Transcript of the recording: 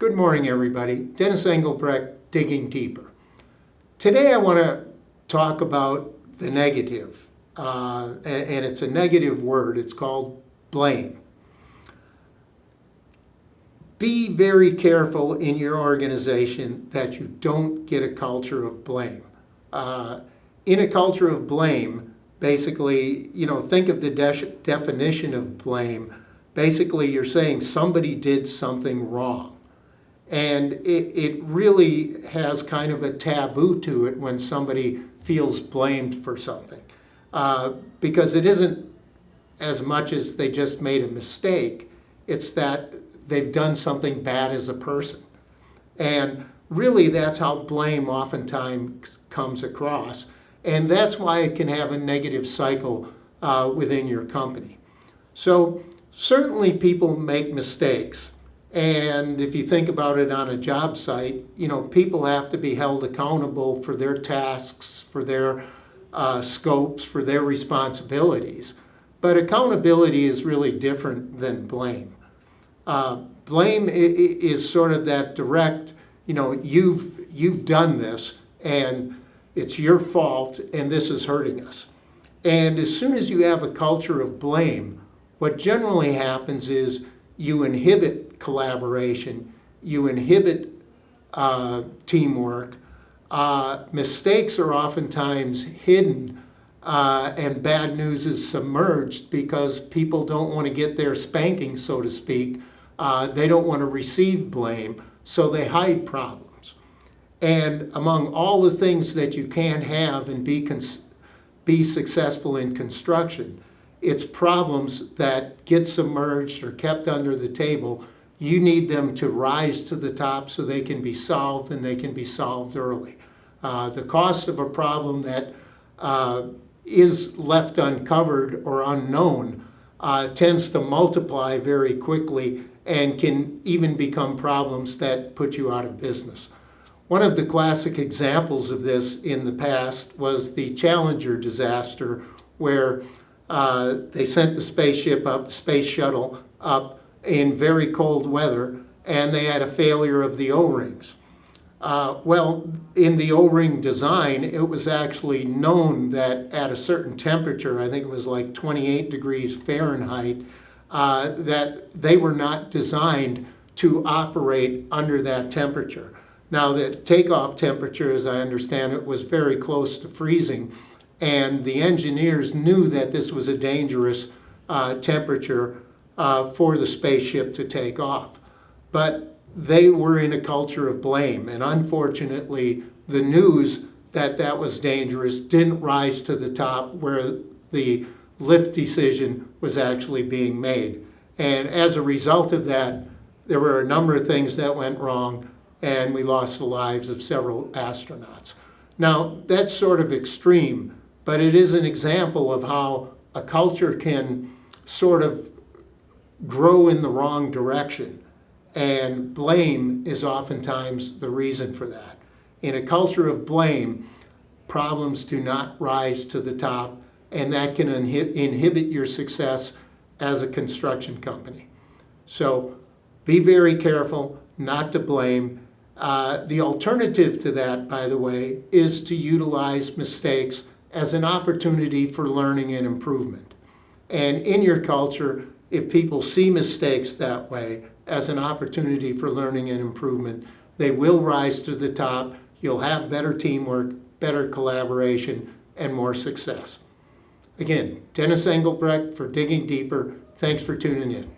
Good morning, everybody. Dennis Engelbrecht, Digging Deeper. Today I want to talk about the negative, and it's a negative word. It's called blame. Be very careful in your organization that you don't get a culture of blame. In a culture of blame, basically, think of the definition of blame. Basically, you're saying somebody did something wrong. And it really has kind of a taboo to it when somebody feels blamed for something. Because it isn't as much as they just made a mistake, it's that they've done something bad as a person. And really that's how blame oftentimes comes across. And that's why it can have a negative cycle within your company. So certainly people make mistakes. And if you think about it on a job site, people have to be held accountable for their tasks, for their scopes, for their responsibilities. But accountability is really different than blame. Blame is sort of that direct, you've done this and it's your fault and this is hurting us. And as soon as you have a culture of blame, what generally happens is you inhibit collaboration, you inhibit teamwork. Mistakes are oftentimes hidden and bad news is submerged because people don't want to get their spanking, so to speak. They don't want to receive blame, so they hide problems. And among all the things that you can have and be successful in construction, it's problems that get submerged or kept under the table. You need them to rise to the top so they can be solved, and they can be solved early. The cost of a problem that is left uncovered or unknown tends to multiply very quickly and can even become problems that put you out of business. One of the classic examples of this in the past was the Challenger disaster, where they sent the spaceship up, the space shuttle up, in very cold weather, and they had a failure of the O-rings. Well, in the O-ring design, it was actually known that at a certain temperature, I think it was like 28 degrees Fahrenheit, that they were not designed to operate under that temperature. Now, the takeoff temperature, as I understand it, was very close to freezing, and the engineers knew that this was a dangerous temperature for the spaceship to take off. But they were in a culture of blame, and unfortunately, the news that that was dangerous didn't rise to the top where the lift decision was actually being made. And as a result of that, there were a number of things that went wrong, and we lost the lives of several astronauts. Now, that's sort of extreme, but it is an example of how a culture can sort of grow in the wrong direction, and blame is oftentimes the reason for that. In a culture of blame, problems do not rise to the top, and that can inhibit your success as a construction company. So be very careful not to blame. The alternative to that, by the way, is to utilize mistakes as an opportunity for learning and improvement. And in your culture, if people see mistakes that way as an opportunity for learning and improvement, they will rise to the top. You'll have better teamwork, better collaboration, and more success. Again, Dennis Engelbrecht for Digging Deeper. Thanks for tuning in.